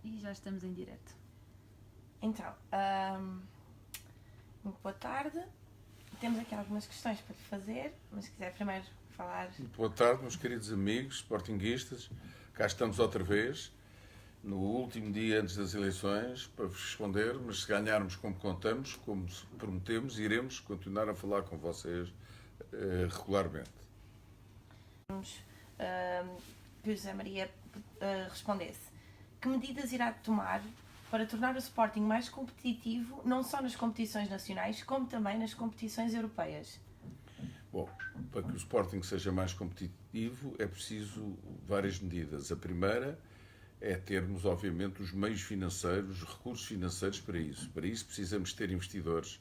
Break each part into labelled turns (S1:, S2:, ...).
S1: E já estamos em direto.
S2: Então, muito boa tarde. Temos aqui algumas questões para lhe fazer, mas se quiser primeiro falar...
S3: Muito boa tarde, meus queridos amigos sportinguistas. Cá estamos outra vez, no último dia antes das eleições, para vos responder, mas se ganharmos como contamos, como prometemos, iremos continuar a falar com vocês regularmente.
S2: Que o José Maria respondesse. Que medidas irá tomar para tornar o Sporting mais competitivo, não só nas competições nacionais, como também nas competições europeias?
S3: Bom, para que o Sporting seja mais competitivo é preciso várias medidas. A primeira é termos, obviamente, os meios financeiros, os recursos financeiros para isso. Para isso precisamos ter investidores.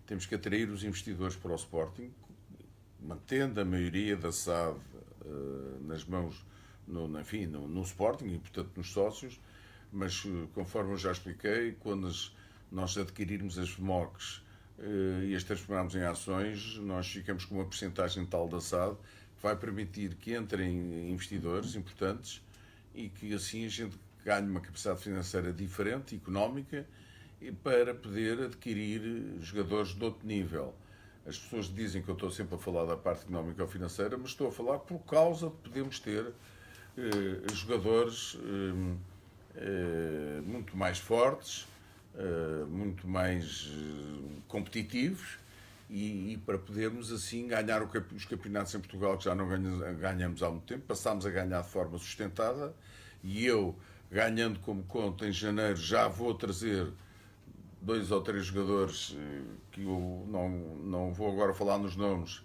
S3: Temos que atrair os investidores para o Sporting, mantendo a maioria da SAD nas mãos, no Sporting e, portanto, nos sócios, mas, conforme eu já expliquei, quando nós adquirirmos as FMOCs e as transformarmos em ações, nós ficamos com uma percentagem tal da SAD que vai permitir que entrem investidores importantes e que assim a gente ganhe uma capacidade financeira diferente, económica, para poder adquirir jogadores de outro nível. As pessoas dizem que eu estou sempre a falar da parte económica ou financeira, mas estou a falar por causa de podermos ter jogadores muito mais fortes, muito mais competitivos e para podermos assim ganhar os campeonatos em Portugal que já não ganhamos há muito tempo, passámos a ganhar de forma sustentada e eu, ganhando como conto em janeiro, já vou trazer 2 ou 3 jogadores que eu não vou agora falar nos nomes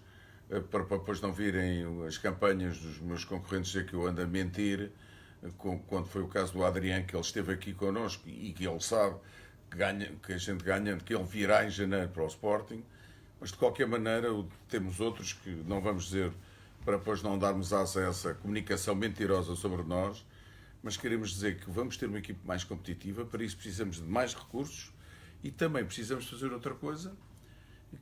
S3: para depois não virem as campanhas dos meus concorrentes dizer que eu ando a mentir, quando foi o caso do Adriano, que ele esteve aqui connosco e que ele sabe que a gente ganhando, que ele virá em janeiro para o Sporting, mas de qualquer maneira temos outros que não vamos dizer para depois não darmos asa a essa comunicação mentirosa sobre nós, mas queremos dizer que vamos ter uma equipe mais competitiva, para isso precisamos de mais recursos e também precisamos fazer outra coisa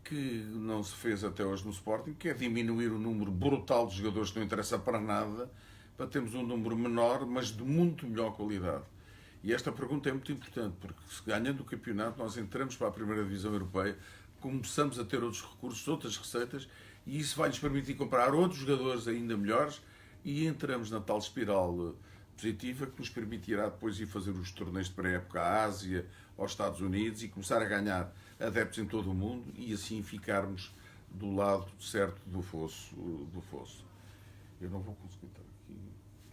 S3: que não se fez até hoje no Sporting, que é diminuir o número brutal de jogadores que não interessa para nada, para termos um número menor, mas de muito melhor qualidade. E esta pergunta é muito importante, porque se ganhando o campeonato nós entramos para a primeira divisão europeia, começamos a ter outros recursos, outras receitas, e isso vai-nos permitir comprar outros jogadores ainda melhores e entramos na tal espiral positiva que nos permitirá depois ir fazer os torneios de pré-época à Ásia, aos Estados Unidos e começar a ganhar adeptos em todo o mundo e assim ficarmos do lado certo do fosso. Eu não vou conseguir estar aqui,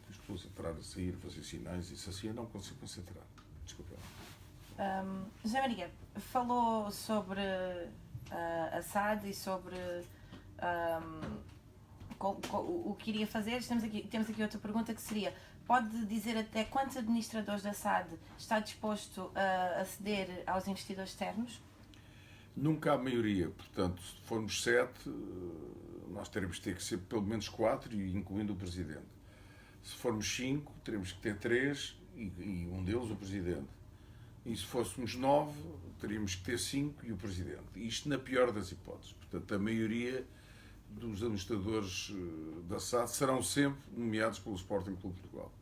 S3: as pessoas entrar a sair, fazer sinais, isso assim eu não consigo concentrar. Desculpa.
S2: José Maria, falou sobre a SAD e sobre o que iria fazer. Temos aqui outra pergunta que seria: pode dizer até quantos administradores da SAD está disposto a ceder aos investidores externos?
S3: Nunca a maioria, portanto, se formos 7, nós teremos que ter que ser pelo menos 4, incluindo o Presidente. Se formos 5, teremos que ter 3 e um deles o Presidente. E se fôssemos 9, teríamos que ter 5 e o Presidente. Isto na pior das hipóteses. Portanto, a maioria dos administradores da SAD serão sempre nomeados pelo Sporting Clube de Portugal.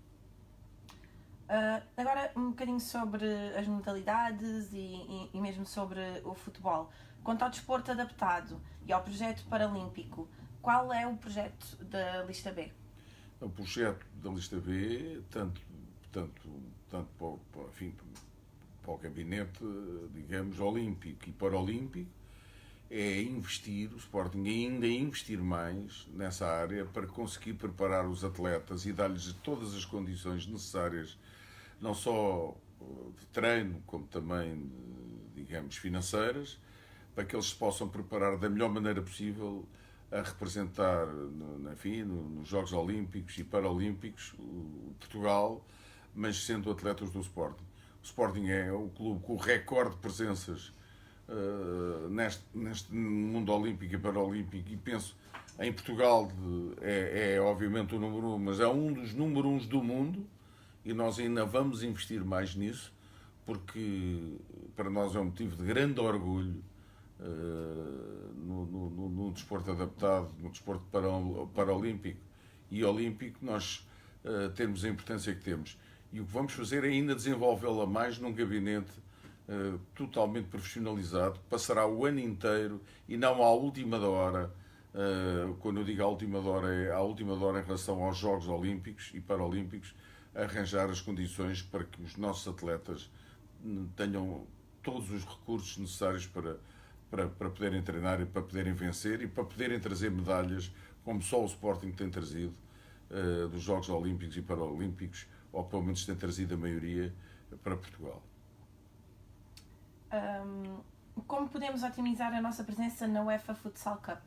S2: Agora um bocadinho sobre as modalidades e mesmo sobre o futebol. Quanto ao desporto adaptado e ao projeto paralímpico, qual é o projeto da lista B?
S3: O projeto da lista B, tanto para o gabinete, digamos, olímpico e paralímpico, é investir, o Sporting ainda investir mais nessa área para conseguir preparar os atletas e dar-lhes todas as condições necessárias, não só de treino, como também, digamos, financeiras, para que eles se possam preparar da melhor maneira possível a representar, nos Jogos Olímpicos e Paralímpicos Portugal, mas sendo atletas do Sporting. O Sporting é o clube com o recorde de presenças neste mundo olímpico e paralímpico, e penso em Portugal é obviamente o número 1, mas é um dos número 1 do mundo e nós ainda vamos investir mais nisso, porque para nós é um motivo de grande orgulho no desporto adaptado, no desporto paralímpico e olímpico, nós temos a importância que temos. E o que vamos fazer é ainda desenvolvê-la mais num gabinete totalmente profissionalizado, que passará o ano inteiro e não à última da hora. Quando eu digo à última da hora, é à última da hora em relação aos Jogos Olímpicos e Paralímpicos, arranjar as condições para que os nossos atletas tenham todos os recursos necessários para poderem treinar e para poderem vencer e para poderem trazer medalhas, como só o Sporting tem trazido, dos Jogos Olímpicos e Paralímpicos, ou pelo menos tem trazido a maioria para Portugal.
S2: Como podemos otimizar a nossa presença na UEFA Futsal Cup?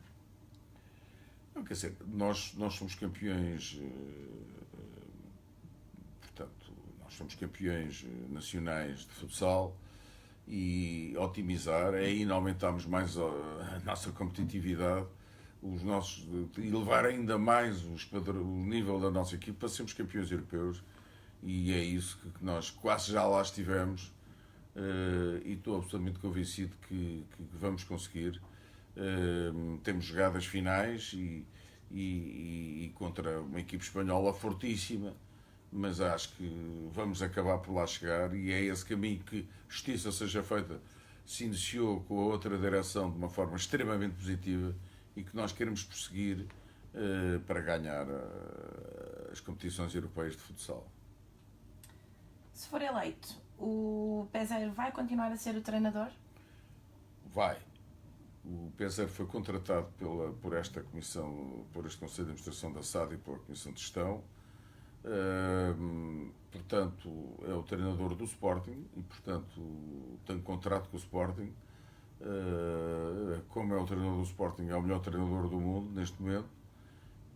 S3: Não, quer dizer, nós somos campeões, portanto, nós somos campeões nacionais de futsal e otimizar é ainda aumentarmos mais a nossa competitividade e levar ainda mais o nível da nossa equipe para sermos campeões europeus, e é isso que nós quase já lá estivemos. E estou absolutamente convencido que vamos conseguir. Temos jogado as finais e contra uma equipe espanhola fortíssima, mas acho que vamos acabar por lá chegar, e é esse caminho que justiça seja feita. Se iniciou com a outra direção de uma forma extremamente positiva e que nós queremos prosseguir para ganhar as competições europeias de futsal.
S2: Se for eleito, o Peseiro vai continuar a ser o treinador?
S3: Vai. O Peseiro foi contratado por esta comissão, por este Conselho de Administração da SAD e pela Comissão de Gestão. Portanto, é o treinador do Sporting e, portanto, tem contrato com o Sporting. Como é o treinador do Sporting, é o melhor treinador do mundo neste momento.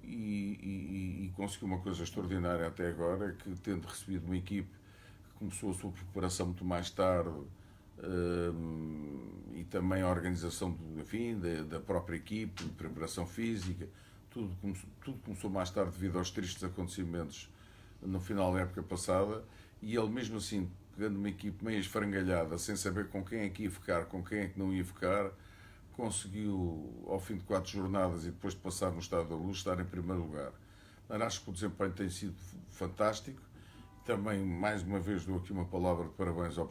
S3: E conseguiu uma coisa extraordinária até agora, é que, tendo recebido uma equipe que começou a sua preparação muito mais tarde, e também a organização da própria equipe, de preparação física, tudo começou mais tarde devido aos tristes acontecimentos no final da época passada, e ele mesmo assim, pegando uma equipe meio esfrangalhada, sem saber com quem é que ia ficar, com quem é que não ia ficar, conseguiu, ao fim de 4 jornadas e depois de passar no Estádio da Luz, estar em primeiro lugar. Mas acho que o desempenho tem sido fantástico. Também, mais uma vez, dou aqui uma palavra de parabéns ao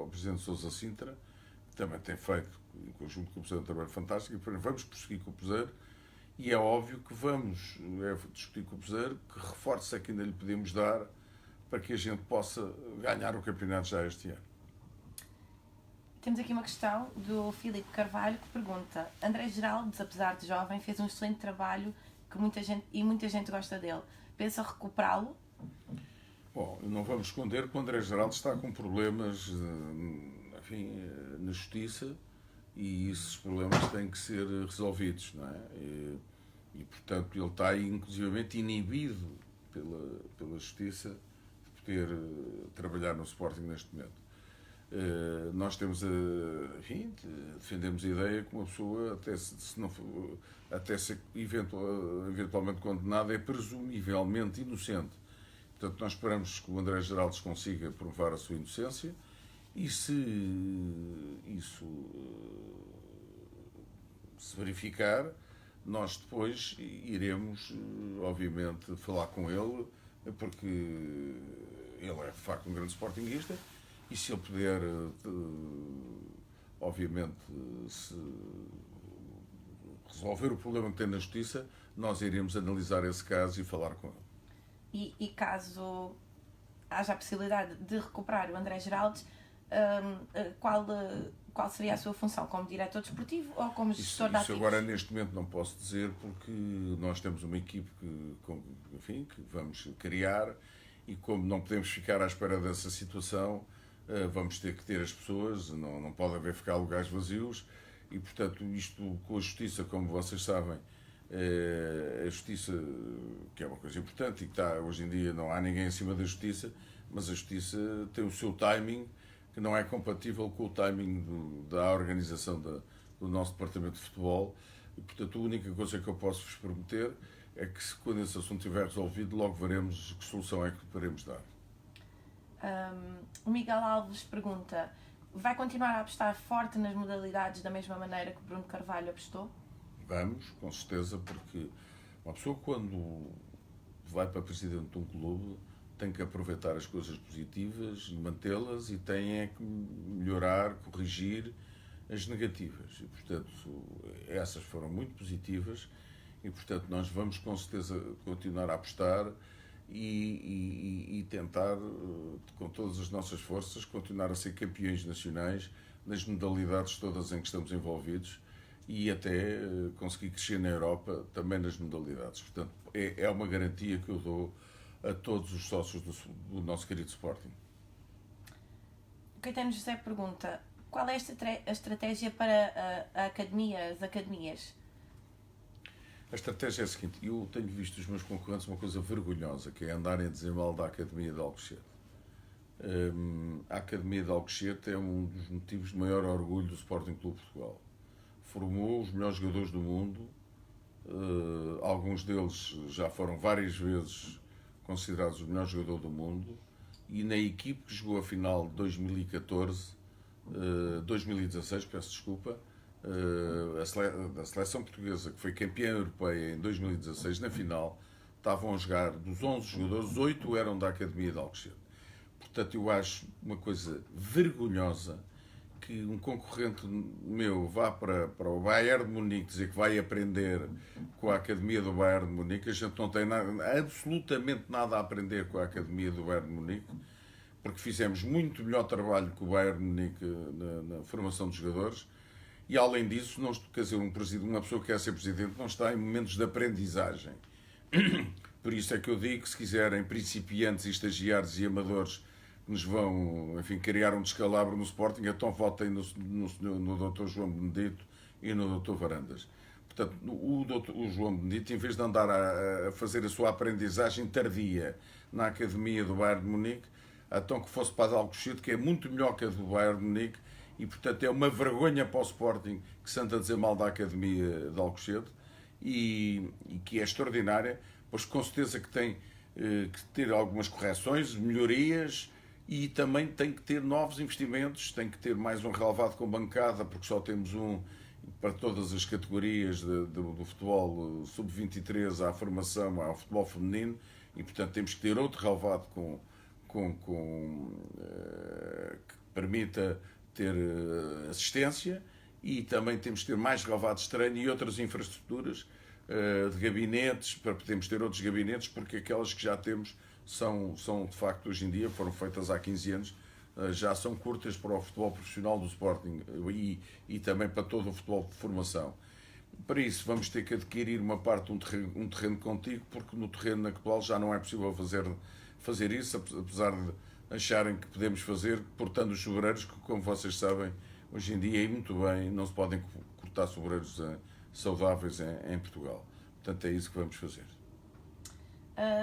S3: Presidente Sousa Sintra, que também tem feito, em conjunto com o Peseiro, um trabalho fantástico. Vamos prosseguir com o Peseiro, e é óbvio que vamos discutir com o Peseiro que reforços é que ainda lhe podemos dar para que a gente possa ganhar o campeonato já este ano.
S2: Temos aqui uma questão do Filipe Carvalho, que pergunta: André Geraldes, apesar de jovem, fez um excelente trabalho que muita gente gosta dele. Pensa recuperá-lo?
S3: Bom, não vamos esconder que o André Geraldes está com problemas, enfim, na justiça, e esses problemas têm que ser resolvidos, não é? E portanto, ele está inclusivamente inibido pela justiça de poder trabalhar no Sporting neste momento. Nós temos enfim, defendemos a ideia que uma pessoa, até ser eventualmente condenada, é presumivelmente inocente. Portanto, nós esperamos que o André Geraldes consiga provar a sua inocência, e se isso se verificar, nós depois iremos, obviamente, falar com ele, porque ele é, de facto, um grande sportinguista, e se ele puder, obviamente, se resolver o problema que tem na justiça, nós iremos analisar esse caso e falar com ele.
S2: E caso haja a possibilidade de recuperar o André Geraldes, qual seria a sua função? Como diretor desportivo ou como gestor de ativos?
S3: Isso agora, neste momento, não posso dizer, porque nós temos uma equipe que vamos criar, e como não podemos ficar à espera dessa situação, vamos ter que ter as pessoas, não pode haver ficar lugares vazios, e, portanto, isto com a justiça, como vocês sabem, a justiça, que é uma coisa importante e que está, hoje em dia não há ninguém acima da justiça, mas a justiça tem o seu timing, que não é compatível com o timing da organização do nosso departamento de futebol, e, portanto, a única coisa que eu posso vos prometer é que, quando esse assunto estiver resolvido, logo veremos que solução é que poderemos dar.
S2: O Miguel Alves pergunta: vai continuar a apostar forte nas modalidades da mesma maneira que o Bruno Carvalho apostou?
S3: Vamos, com certeza, porque uma pessoa, quando vai para presidente de um clube, tem que aproveitar as coisas positivas e mantê-las e tem é que melhorar, corrigir as negativas. E, portanto, essas foram muito positivas e, portanto, nós vamos com certeza continuar a apostar e tentar, com todas as nossas forças, continuar a ser campeões nacionais nas modalidades todas em que estamos envolvidos e até conseguir crescer na Europa também nas modalidades. Portanto, é uma garantia que eu dou a todos os sócios do nosso querido Sporting.
S2: O Caetano José pergunta: qual é a estratégia para as academias?
S3: A estratégia é a seguinte: eu tenho visto os meus concorrentes uma coisa vergonhosa, que é andarem a dizer mal da Academia de Alcochete. A Academia de Alcochete é um dos motivos de maior orgulho do Sporting Clube de Portugal. Formou os melhores jogadores do mundo, alguns deles já foram várias vezes considerados o melhor jogador do mundo, e na equipe que jogou a final de 2016, peço desculpa, a seleção portuguesa, que foi campeã europeia em 2016, na final, estavam a jogar, dos 11 jogadores, 8 eram da Academia de Alcochete. Portanto, eu acho uma coisa vergonhosa que um concorrente meu vá para o Bayern de Munique dizer que vai aprender com a Academia do Bayern de Munique. A gente não tem absolutamente nada a aprender com a Academia do Bayern de Munique, porque fizemos muito melhor trabalho que o Bayern de Munique na formação de jogadores. E, além disso, não, quer dizer, uma pessoa que quer ser presidente não está em momentos de aprendizagem. Por isso é que eu digo que, se quiserem principiantes, estagiários e amadores que nos vão, enfim, criar um descalabro no Sporting, então votem no Dr. João Benedito e no Dr. Varandas. Portanto, o João Benedito, em vez de andar a fazer a sua aprendizagem tardia na Academia do Bayern de Munique, então que fosse para a de Alcochete, que é muito melhor que a do Bayern de Munique, e, portanto, é uma vergonha para o Sporting que se anda a dizer mal da Academia de Alcochete e que é extraordinária, pois com certeza que tem que ter algumas correções, melhorias, e também tem que ter novos investimentos, tem que ter mais um relevado com bancada, porque só temos um para todas as categorias do futebol sub-23 à formação, ao futebol feminino, e, portanto, temos que ter outro relevado que permita ter assistência, e também temos que ter mais relevados de treino e outras infraestruturas de gabinetes, para podermos ter outros gabinetes, porque aquelas que já temos são de facto, hoje em dia, foram feitas há 15 anos, já são curtas para o futebol profissional do Sporting e também para todo o futebol de formação. Para isso vamos ter que adquirir uma parte, um terreno contigo, porque no terreno actual já não é possível fazer isso, apesar de acharem que podemos fazer cortando os sobreiros, que, como vocês sabem, hoje em dia, e muito bem, não se podem cortar sobreiros saudáveis em Portugal. Portanto, é isso que vamos fazer.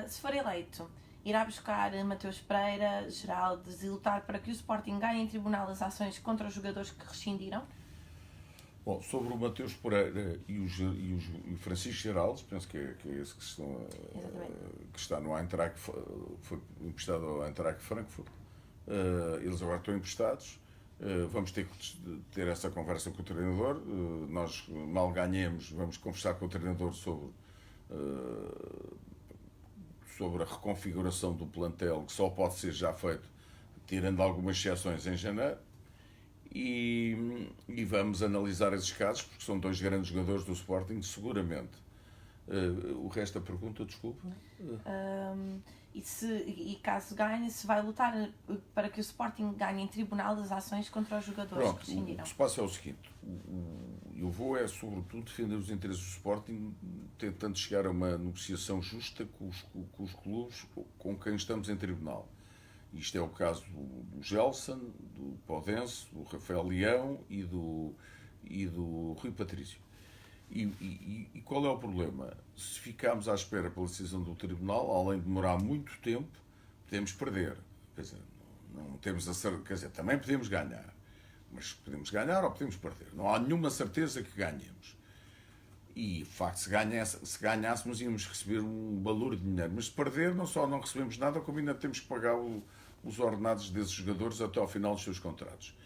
S2: Se for eleito, irá buscar Mateus Pereira, Geraldes, e lutar para que o Sporting ganhe em tribunal as ações contra os jogadores que rescindiram?
S3: Bom, sobre o Mateus Pereira e o Francisco Geraldes, penso que é esse que está no Eintracht, foi emprestado ao Eintracht Frankfurt. Eles agora estão emprestados. Vamos ter que ter essa conversa com o treinador. Nós, mal ganhemos, vamos conversar com o treinador sobre a reconfiguração do plantel, que só pode ser já feito tirando algumas exceções em janeiro. E vamos analisar esses casos, porque são dois grandes jogadores do Sporting, seguramente. O resto da pergunta, desculpa.
S2: E caso ganhe, se vai lutar para que o Sporting ganhe em tribunal as ações contra os jogadores que rescindiram?
S3: O que se passa é o seguinte: eu vou, sobretudo, defender os interesses do Sporting, tentando chegar a uma negociação justa com os clubes com quem estamos em tribunal. Isto é o caso do Gelson, do Podense, do Rafael Leão e do Rui Patrício. E qual é o problema? Se ficarmos à espera pela decisão do Tribunal, além de demorar muito tempo, podemos perder. Quer dizer, não temos a certeza, quer dizer, também podemos ganhar, mas podemos ganhar ou podemos perder. Não há nenhuma certeza que ganhemos. E, de facto, se ganhássemos, íamos receber um valor de dinheiro. Mas se perder, não só não recebemos nada, como ainda temos que pagar os ordenados desses jogadores até ao final dos seus contratos.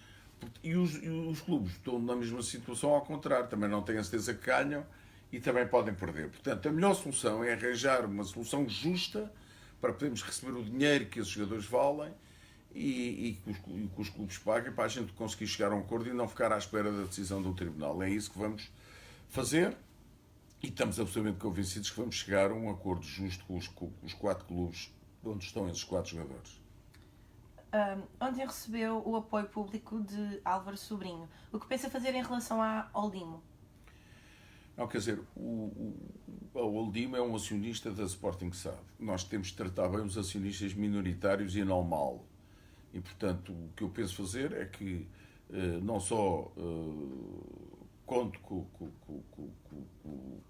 S3: E os clubes estão na mesma situação, ao contrário, também não têm a certeza que ganham e também podem perder. Portanto, a melhor solução é arranjar uma solução justa para podermos receber o dinheiro que esses jogadores valem e que os clubes paguem, para a gente conseguir chegar a um acordo e não ficar à espera da decisão do tribunal. É isso que vamos fazer e estamos absolutamente convencidos que vamos chegar a um acordo justo com os 4 clubes onde estão esses 4 jogadores.
S2: Ontem recebeu o apoio público de Álvaro Sobrinho. O que pensa fazer em relação à Oldimo?
S3: Não, quer dizer, a Oldimo é um acionista da Sporting SAD. Nós temos de tratar bem os acionistas minoritários e não mal. E, portanto, o que eu penso fazer é que não só conto com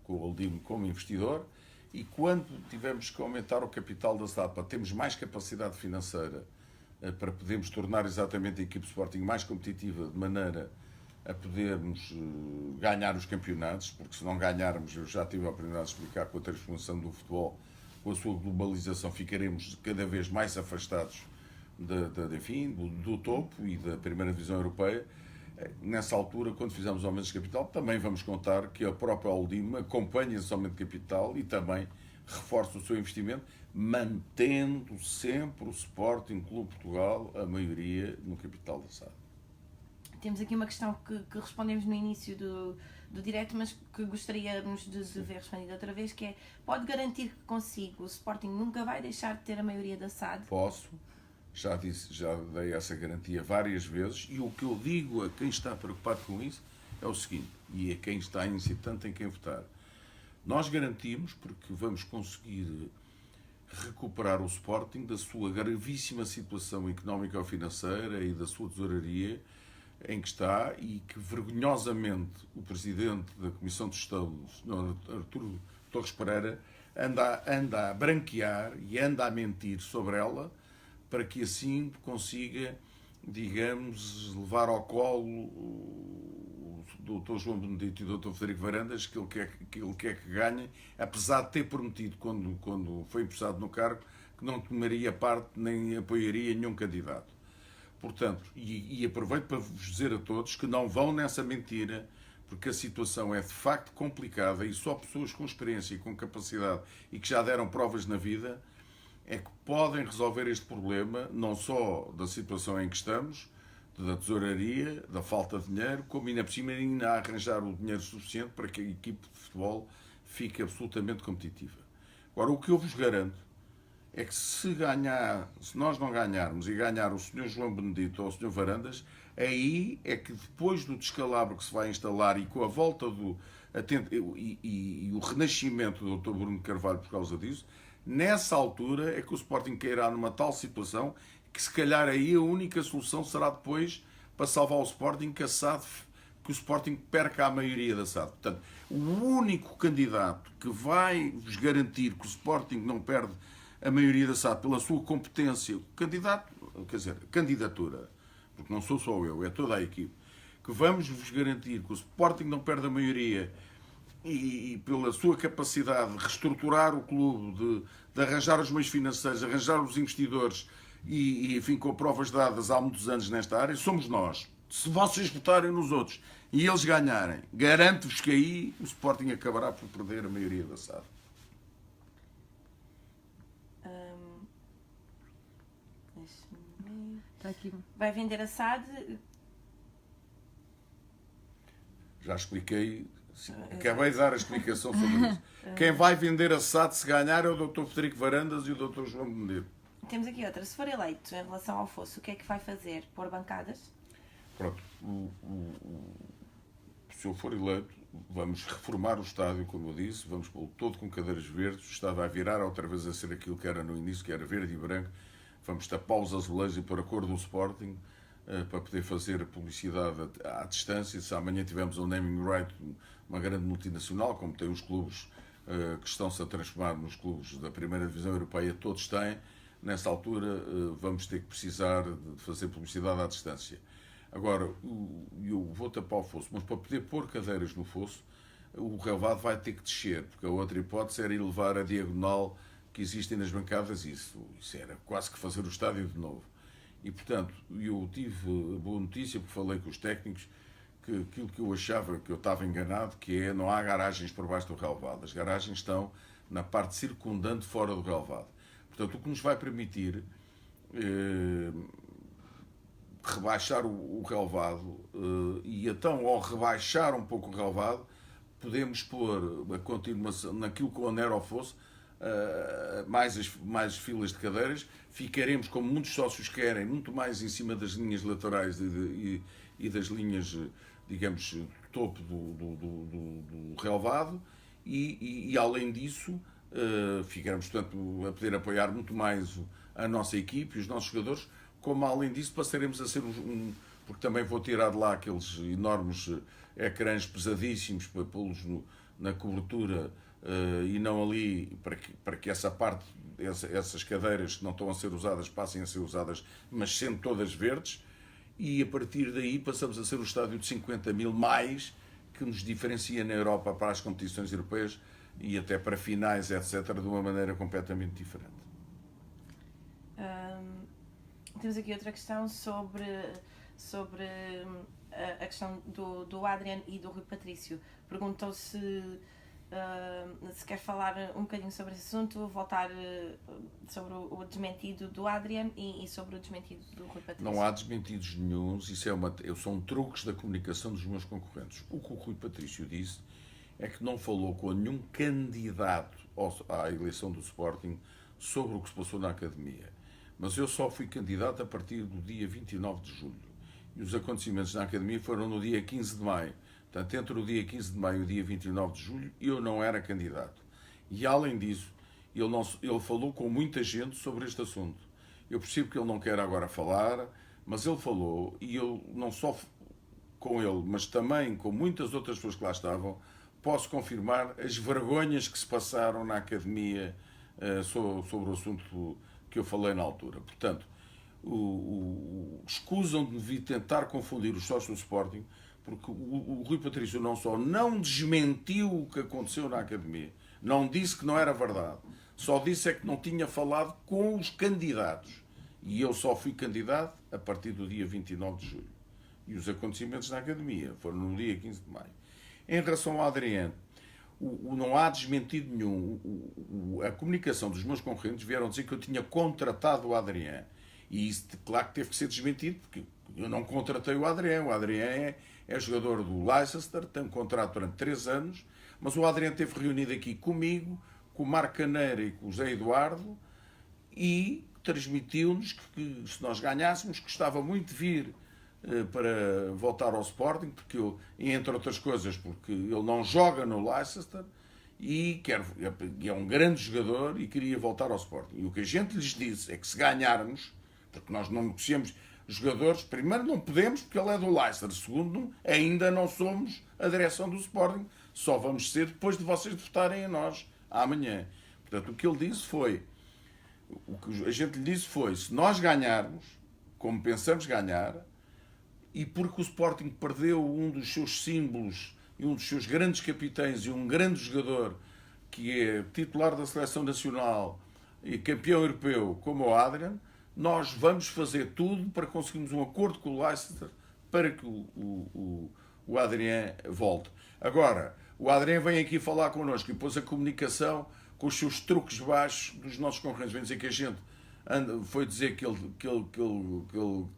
S3: o Oldimo como investidor e quando tivermos que aumentar o capital da SAD para termos mais capacidade financeira para podermos tornar exatamente a equipe Sporting mais competitiva de maneira a podermos ganhar os campeonatos, porque se não ganharmos, eu já tive a oportunidade de explicar, com a transformação do futebol, com a sua globalização, ficaremos cada vez mais afastados do topo e da primeira divisão europeia. Nessa altura, quando fizermos o aumento de capital, também vamos contar que a própria Oldimo acompanha esse aumento de capital e também reforça o seu investimento, mantendo sempre o Sporting Clube Portugal, a maioria no capital da SAD.
S2: Temos aqui uma questão que respondemos no início do direto, mas que gostaríamos de ver respondida outra vez, que é: pode garantir que consigo o Sporting nunca vai deixar de ter a maioria da SAD?
S3: Posso, já dei essa garantia várias vezes, e o que eu digo a quem está preocupado com isso é o seguinte, e a quem está incitante tem quem votar. Nós garantimos, porque vamos conseguir recuperar o Sporting da sua gravíssima situação económica ou financeira e da sua tesouraria em que está, e que vergonhosamente o Presidente da Comissão de Gestão, o Sr. Arturo Torres Pereira, anda a branquear e anda a mentir sobre ela para que assim consiga, digamos, levar ao colo o Dr. João Benedito e o Dr. Frederico Varandas que ele quer que ganhe, apesar de ter prometido, quando foi empossado no cargo, que não tomaria parte nem apoiaria nenhum candidato. Portanto, e aproveito para vos dizer a todos que não vão nessa mentira, porque a situação é de facto complicada e só pessoas com experiência e com capacidade e que já deram provas na vida é que podem resolver este problema, não só da situação em que estamos, da tesouraria, da falta de dinheiro, como ainda por cima ainda a arranjar o dinheiro suficiente para que a equipe de futebol fique absolutamente competitiva. Agora, o que eu vos garanto é que se nós não ganharmos e ganhar o Sr. João Benedito ou o Sr. Varandas, aí é que depois do descalabro que se vai instalar e com a volta e o renascimento do Dr. Bruno Carvalho por causa disso, nessa altura é que o Sporting cairá numa tal situação que se calhar aí a única solução será depois, para salvar o Sporting, que o Sporting perca a maioria da SAD. Portanto, o único candidato que vai vos garantir que o Sporting não perde a maioria da SAD pela sua competência, candidatura, porque não sou só eu, é toda a equipe, que vamos vos garantir que o Sporting não perde a maioria e pela sua capacidade de reestruturar o clube, de arranjar os meios financeiros, arranjar os investidores e enfim, com provas dadas há muitos anos nesta área, somos nós. Se vocês votarem nos outros e eles ganharem, garanto-vos que aí o Sporting acabará por perder a maioria da SAD.
S2: Está aqui. Vai vender a SAD?
S3: Já expliquei, acabei de dar a explicação sobre isso. Quem vai vender a SAD se ganhar é o Dr. Frederico Varandas e o Dr. João Benedito.
S2: Temos aqui outra. Se for eleito em relação ao fosso, o que é que vai fazer? Pôr bancadas?
S3: Pronto. Se eu for eleito, vamos reformar o estádio, como eu disse, vamos pô-lo todo com cadeiras verdes, o estádio vai virar outra vez a ser aquilo que era no início, que era verde e branco. Vamos tapar os azulejos e pôr a cor do Sporting para poder fazer publicidade à distância. Se amanhã tivermos um naming right, uma grande multinacional, como tem os clubes que estão-se a transformar nos clubes da primeira divisão europeia, todos têm, nessa altura vamos ter que precisar de fazer publicidade à distância. Agora, eu vou tapar o fosso, mas para poder pôr cadeiras no fosso, o relvado vai ter que descer, porque a outra hipótese era elevar a diagonal que existem nas bancadas, isso era quase que fazer o estádio de novo. E, portanto, eu tive a boa notícia, porque falei com os técnicos, que aquilo que eu achava que eu estava enganado, que é não há garagens por baixo do relvado. As garagens estão na parte circundante fora do relvado. Portanto, o que nos vai permitir rebaixar o relevado e então, ao rebaixar um pouco o relevado, podemos pôr a continuação naquilo que o anero fosse, mais filas de cadeiras, ficaremos, como muitos sócios querem, muito mais em cima das linhas laterais e das linhas, digamos, topo do relevado e além disso, ficaremos, portanto, a poder apoiar muito mais a nossa equipe e os nossos jogadores, como além disso passaremos a ser porque também vou tirar de lá aqueles enormes ecrãs pesadíssimos para pô-los na cobertura e não ali, para que essa parte, essas cadeiras que não estão a ser usadas passem a ser usadas, mas sendo todas verdes, e a partir daí passamos a ser o estádio de 50 mil mais, que nos diferencia na Europa para as competições europeias e até para finais, etc., de uma maneira completamente diferente.
S2: Temos aqui outra questão sobre a questão do Adrian e do Rui Patrício. Perguntou se quer falar um bocadinho sobre esse assunto, voltar sobre o desmentido do Adrian e sobre o desmentido do Rui Patrício.
S3: Não há desmentidos nenhuns, são truques da comunicação dos meus concorrentes. O que o Rui Patrício disse é que não falou com nenhum candidato à eleição do Sporting sobre o que se passou na Academia. Mas eu só fui candidato a partir do dia 29 de julho. E os acontecimentos na Academia foram no dia 15 de maio. Portanto, entre o dia 15 de maio e o dia 29 de julho, eu não era candidato. E, além disso, ele falou com muita gente sobre este assunto. Eu percebo que ele não quer agora falar, mas ele falou, e eu não só com ele, mas também com muitas outras pessoas que lá estavam, posso confirmar as vergonhas que se passaram na Academia sobre o assunto que eu falei na altura. Portanto, escusam de vir tentar confundir os sócios do Sporting, porque o Rui Patrício não só não desmentiu o que aconteceu na Academia, não disse que não era verdade, só disse é que não tinha falado com os candidatos. E eu só fui candidato a partir do dia 29 de julho. E os acontecimentos na Academia foram no dia 15 de maio. Em relação ao Adriano, não há desmentido nenhum. A comunicação dos meus concorrentes vieram dizer que eu tinha contratado o Adriano. E isso, claro que teve que ser desmentido, porque eu não contratei o Adriano. O Adriano é jogador do Leicester, tem um contrato durante 3 anos, mas o Adriano esteve reunido aqui comigo, com o Marco Caneira e com o Zé Eduardo, e transmitiu-nos que se nós ganhássemos, gostava muito de vir para voltar ao Sporting, porque entre outras coisas, porque ele não joga no Leicester e é um grande jogador e queria voltar ao Sporting. E o que a gente lhes disse é que se ganharmos, porque nós não negociamos jogadores, primeiro não podemos porque ele é do Leicester, segundo ainda não somos a direção do Sporting, só vamos ser depois de vocês votarem em nós amanhã. Portanto, o que ele disse foi, o que a gente lhe disse foi, se nós ganharmos, como pensamos ganhar, e porque o Sporting perdeu um dos seus símbolos e um dos seus grandes capitães e um grande jogador que é titular da Seleção Nacional e campeão europeu como o Adrian, nós vamos fazer tudo para conseguirmos um acordo com o Leicester para que o Adrian volte. Agora, o Adrian vem aqui falar connosco e pôs a comunicação com os seus truques baixos dos nossos concorrentes. Vem dizer que a gente foi dizer que ele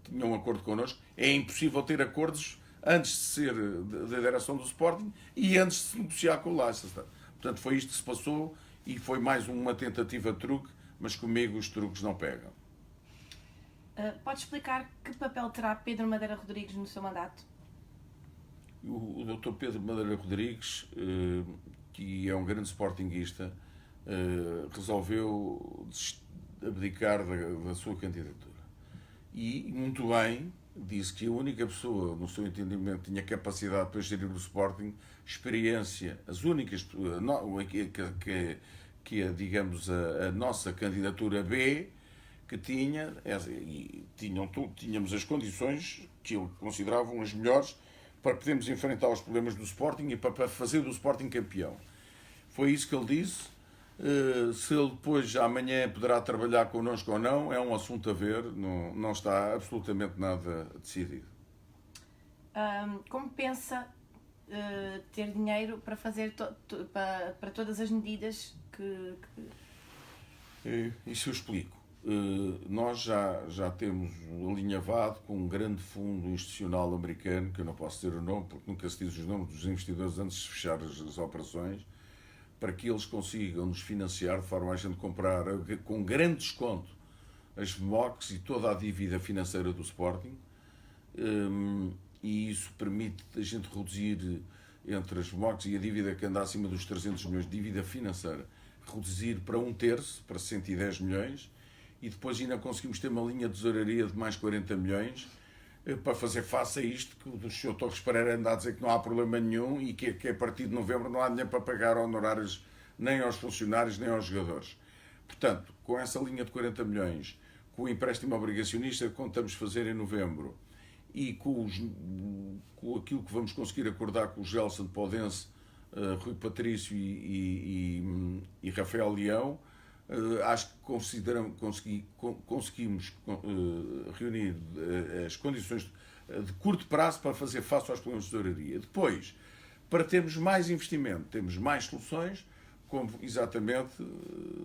S3: tinha um acordo connosco. É impossível ter acordos antes de ser da direção do Sporting e antes de se negociar com o Leicester. Portanto, foi isto que se passou e foi mais uma tentativa de truque, mas comigo os truques não pegam.
S2: Pode explicar que papel terá Pedro Madeira Rodrigues no seu mandato?
S3: O Dr. Pedro Madeira Rodrigues, que é um grande sportinguista, resolveu abdicar da sua candidatura. E, muito bem, disse que a única pessoa, no seu entendimento, tinha capacidade para gerir o Sporting, experiência, as únicas, que é, digamos, a nossa candidatura B, que tínhamos as condições que ele consideravam as melhores para podermos enfrentar os problemas do Sporting e para fazer do Sporting campeão. Foi isso que ele disse. Se ele depois, amanhã, poderá trabalhar connosco ou não, é um assunto a ver, não está absolutamente nada decidido.
S2: Como pensa ter dinheiro para fazer para todas as medidas que
S3: Isso eu explico. Nós já temos alinhavado com um grande fundo institucional americano, que eu não posso dizer o nome, porque nunca se diz os nomes dos investidores antes de fechar as operações, para que eles consigam nos financiar de forma a gente comprar com grande desconto as MOCs e toda a dívida financeira do Sporting. E isso permite a gente reduzir entre as MOCs e a dívida que anda acima dos 300 milhões de dívida financeira, reduzir para 1/3, para 110 milhões, e depois ainda conseguimos ter uma linha de tesouraria de mais 40 milhões para fazer face a isto que o Sr. Torres Pereira anda a dizer que não há problema nenhum e que a partir de novembro não há dinheiro para pagar honorários nem aos funcionários nem aos jogadores. Portanto, com essa linha de 40 milhões, com o empréstimo obrigacionista que contamos fazer em novembro e com aquilo que vamos conseguir acordar com o Gelson Podense, Rui Patrício e Rafael Leão, acho que conseguimos reunir as condições de curto prazo para fazer face aos problemas de tesouraria. Depois, para termos mais investimento, temos mais soluções, como exatamente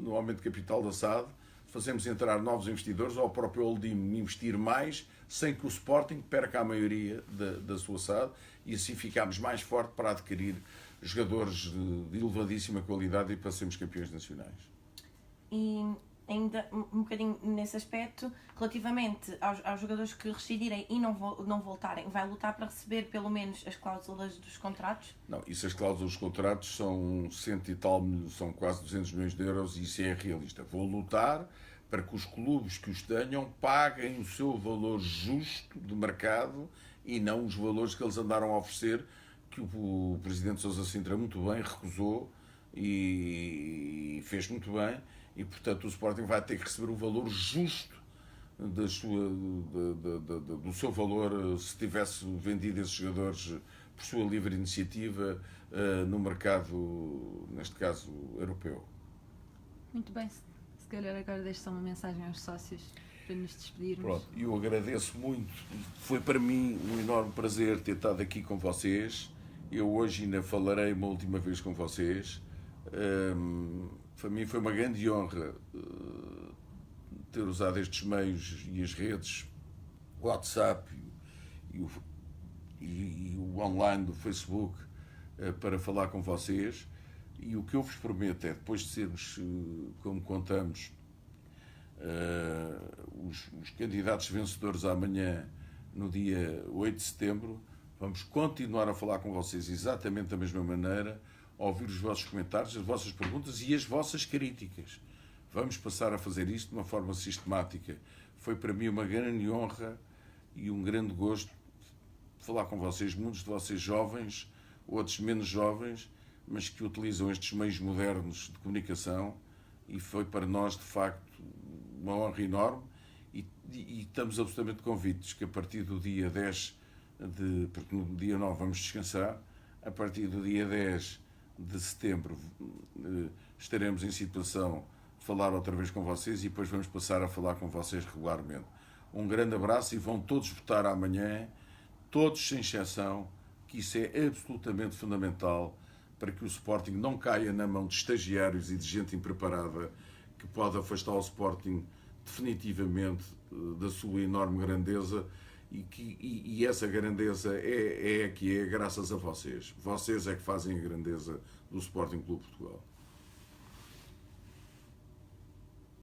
S3: no aumento de capital da SAD, fazemos entrar novos investidores ou o próprio Oldim investir mais, sem que o Sporting perca a maioria da sua SAD, e assim ficamos mais forte para adquirir jogadores de elevadíssima qualidade e para sermos campeões nacionais.
S2: E ainda um bocadinho nesse aspecto, relativamente aos jogadores que rescindirem e não voltarem, vai lutar para receber pelo menos as cláusulas dos contratos?
S3: Não, isso as cláusulas dos contratos são 100 e tal, são quase 200 milhões de euros e isso é realista. Vou lutar para que os clubes que os tenham paguem o seu valor justo de mercado e não os valores que eles andaram a oferecer, que o Presidente Sousa Sintra muito bem recusou e fez muito bem. E, portanto, o Sporting vai ter que receber o valor justo do seu valor se tivesse vendido esses jogadores por sua livre iniciativa no mercado, neste caso, europeu.
S1: Muito bem. Se calhar agora deixo só uma mensagem aos sócios para nos despedirmos.
S3: Pronto, eu agradeço muito. Foi para mim um enorme prazer ter estado aqui com vocês. Eu hoje ainda falarei uma última vez com vocês. Para mim foi uma grande honra ter usado estes meios e as redes, o WhatsApp e o online do Facebook para falar com vocês. E o que eu vos prometo é, depois de sermos, como contamos, os candidatos vencedores amanhã, no dia 8 de setembro, vamos continuar a falar com vocês exatamente da mesma maneira, ouvir os vossos comentários, as vossas perguntas e as vossas críticas. Vamos passar a fazer isto de uma forma sistemática. Foi para mim uma grande honra e um grande gosto falar com vocês, muitos de vocês jovens, outros menos jovens, mas que utilizam estes meios modernos de comunicação, e foi para nós, de facto, uma honra enorme e estamos absolutamente convictos que a partir do dia 10, porque no dia 9 vamos descansar, a partir do dia 10 de setembro estaremos em situação de falar outra vez com vocês e depois vamos passar a falar com vocês regularmente. Um grande abraço e vão todos votar amanhã, todos sem exceção, que isso é absolutamente fundamental para que o Sporting não caia na mão de estagiários e de gente impreparada que pode afastar o Sporting definitivamente da sua enorme grandeza e essa grandeza é graças a vocês. Vocês é que fazem a grandeza do Sporting Clube Portugal.